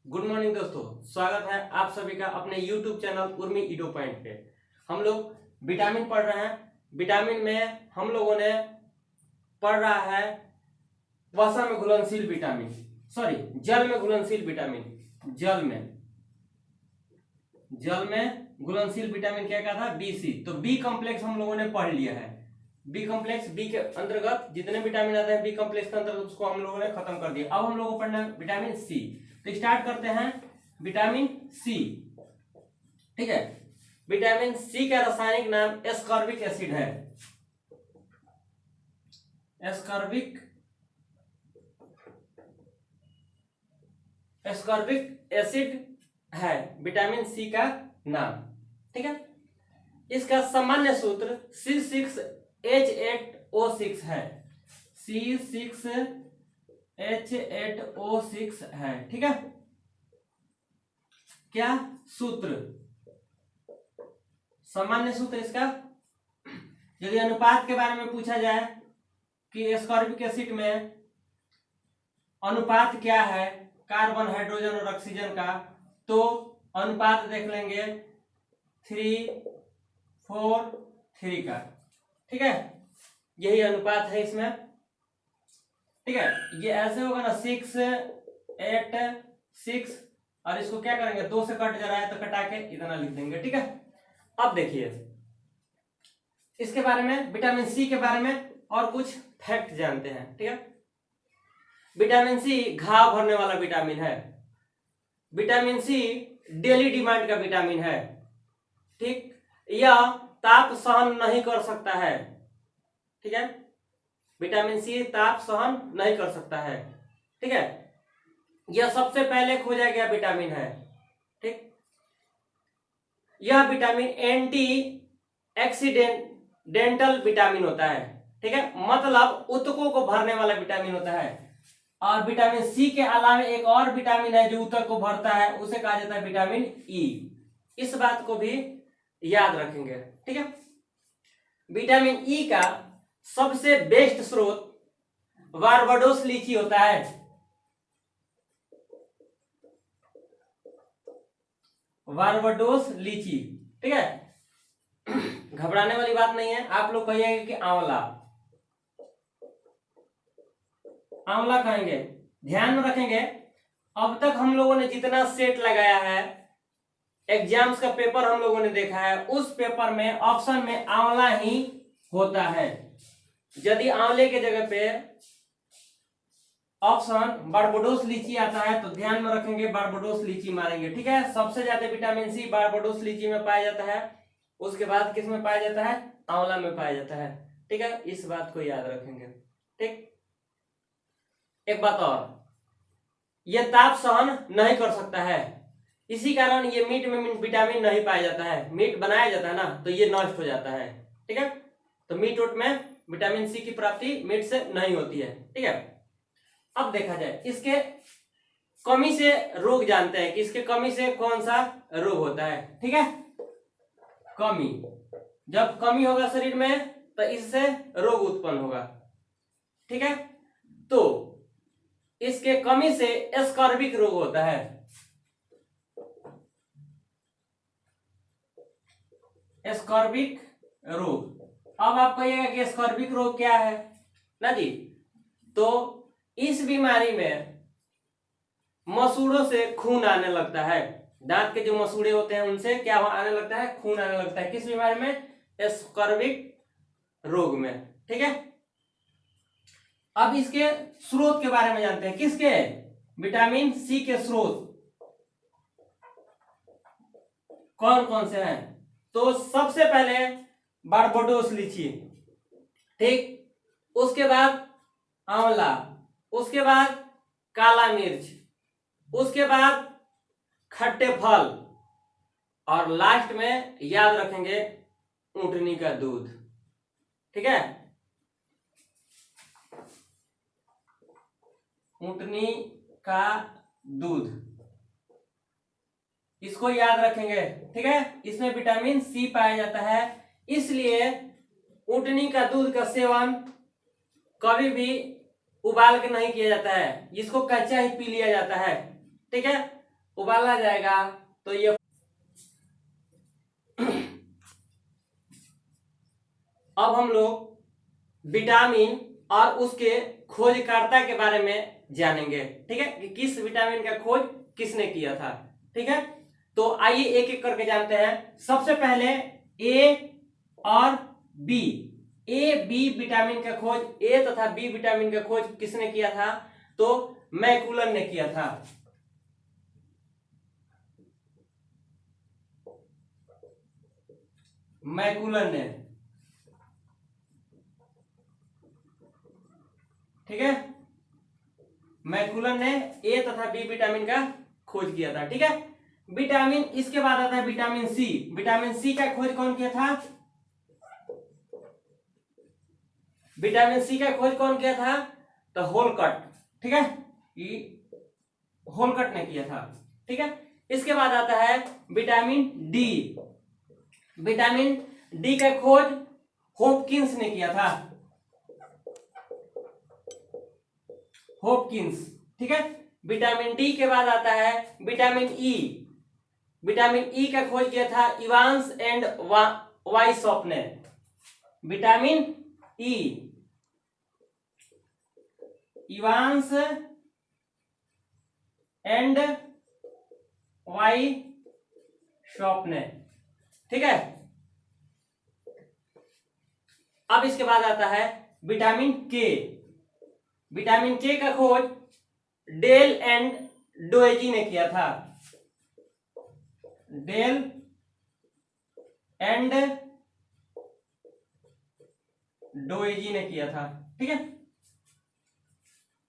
Good morning दोस्तों, स्वागत है आप सभी का अपने YouTube चैनल उर्मी ईडो पॉइंट पे। हम लोग विटामिन पढ़ रहे हैं। विटामिन में हम लोगों ने पढ़ रहा है वसा में घुलनशील विटामिन, सॉरी जल में घुलनशील विटामिन। जल में घुलनशील विटामिन क्या कहा था? BC। तो बी कॉम्प्लेक्स हम लोगों ने पढ़ लिया है। बी कॉम्प्लेक्स, बी के अंतर्गत जितने विटामिन आते हैं बी कॉम्प्लेक्स के अंतर्गत उसको हम लोगों ने खत्म कर दिया। अब हम लोगों को पढ़ना है विटामिन सी। तो स्टार्ट करते हैं विटामिन सी। ठीक है, विटामिन सी का रासायनिक नाम एस्कॉर्बिक एसिड है। एस्कॉर्बिक एसिड है विटामिन सी का नाम। ठीक है, इसका सामान्य सूत्र C6H8O6 है। C6H8O6 है। ठीक है, क्या सूत्र? सामान्य सूत्र इसका। यदि अनुपात के बारे में पूछा जाए कि एस्कॉर्बिक एसिड में अनुपात क्या है कार्बन, हाइड्रोजन और ऑक्सीजन का, तो अनुपात देख लेंगे 3:4:3 का। ठीक है, यही अनुपात है इसमें। ठीक है, ये ऐसे होगा ना 6:8:6, और इसको क्या करेंगे 2 से कट जा रहा है तो कटा के इतना लिख देंगे। ठीक है, अब देखिए इसके बारे में, विटामिन सी के बारे में और कुछ फैक्ट जानते हैं। ठीक है, विटामिन सी घाव भरने वाला विटामिन है। विटामिन सी डेली डिमांड का विटामिन है। ठीक, यह ताप सहन नहीं कर सकता है। ठीक है, विटामिन सी ताप सहन नहीं कर सकता है। ठीक है, यह सबसे पहले खोजा गया विटामिन है। ठीक, यह विटामिन एंटी एक्सीडेंटल विटामिन होता है। ठीक है, मतलब ऊतकों को भरने वाला विटामिन होता है। और विटामिन सी के अलावा एक और विटामिन है जो ऊतक को भरता है, उसे कहा जाता है विटामिन ई। इस बात को भी याद रखेंगे। ठीक है, विटामिन ई का सबसे बेस्ट स्रोत बारबाडोस लीची होता है। बारबाडोस लीची। ठीक है, घबराने वाली बात नहीं है। आप लोग कहिएगा कि आंवला, आंवला कहेंगे। ध्यान में रखेंगे, अब तक हम लोगों ने जितना सेट लगाया है, एग्जाम्स का पेपर हम लोगों ने देखा है, उस पेपर में ऑप्शन में आंवला ही होता है। यदि आंवले के जगह पे ऑप्शन बारबाडोस लीची आता है तो ध्यान में रखेंगे बारबाडोस लीची मारेंगे। ठीक है, सबसे ज्यादा विटामिन सी बारबाडोस लीची में पाया जाता है। उसके बाद किस में पाया जाता है? आंवला में पाया जाता है। ठीक है, इस बात को याद रखेंगे। ठीक, एक बात और, यह ताप सहन नहीं कर सकता है, इसी कारण ये मीट में विटामिन नहीं पाया जाता है। मीट बनाया जाता है ना तो ये नष्ट हो जाता है। ठीक है, तो मीट उट में विटामिन सी की प्राप्ति मीट से नहीं होती है। ठीक है, अब देखा जाए इसके कमी से रोग जानते हैं कि इसके कमी से कौन सा रोग होता है। ठीक है, कमी, जब कमी होगा शरीर में तो इससे रोग उत्पन्न होगा। ठीक है, तो इसके कमी से एस्कॉर्बिक रोग होता है। एस्कॉर्बिक रोग। अब आप कहिएगा कि एस्कॉर्बिक रोग क्या है ना जी? तो इस बीमारी में मसूड़ों से खून आने लगता है। दांत के जो मसूड़े होते हैं उनसे क्या आने लगता है? खून आने लगता है। किस बीमारी में? एस्कॉर्बिक रोग में। ठीक है, अब इसके स्रोत के बारे में जानते हैं। किसके? विटामिन सी के स्रोत कौन कौन से हैं? तो सबसे पहले बारबाडोस लीची, ठीक, उसके बाद आंवला, उसके बाद काला मिर्च, उसके बाद खट्टे फल, और लास्ट में याद रखेंगे ऊंटनी का दूध। ठीक है, ऊंटनी का दूध, इसको याद रखेंगे। ठीक है, इसमें विटामिन सी पाया जाता है, इसलिए ऊंटनी का दूध का सेवन कभी भी उबाल के नहीं किया जाता है, जिसको कच्चा ही पी लिया जाता है। ठीक है, उबाला जाएगा तो ये अब हम लोग विटामिन और उसके खोजकर्ता के बारे में जानेंगे, ठीक है, कि किस विटामिन का खोज किसने किया था। ठीक है, तो आइए एक एक करके जानते हैं। सबसे पहले ए और बी, ए बी विटामिन का खोज, ए तथा बी विटामिन का खोज किसने किया था? तो मैकुलन ने किया था। मैकुलन ने, ठीक है, मैकुलन ने ए तथा बी विटामिन का खोज किया था। ठीक है, विटामिन, इसके बाद आता है विटामिन सी। विटामिन सी का खोज कौन किया था? विटामिन सी का खोज कौन किया था? तो होलकट, ठीक है, ये होलकट ने किया था। ठीक है, इसके बाद आता है विटामिन डी। विटामिन डी का खोज होपकिंस ने किया था। होपकिंस, ठीक है। विटामिन डी के बाद आता है विटामिन ई। विटामिन ई का खोज किया था इवांस एंड वाइसॉप ने। विटामिन ई, इवांस एंड वाइसॉप ने, ठीक है। अब इसके बाद आता है विटामिन के। विटामिन के का खोज डेल एंड डोएजी ने किया था। डेल एंड डोएजी ने किया था, ठीक है।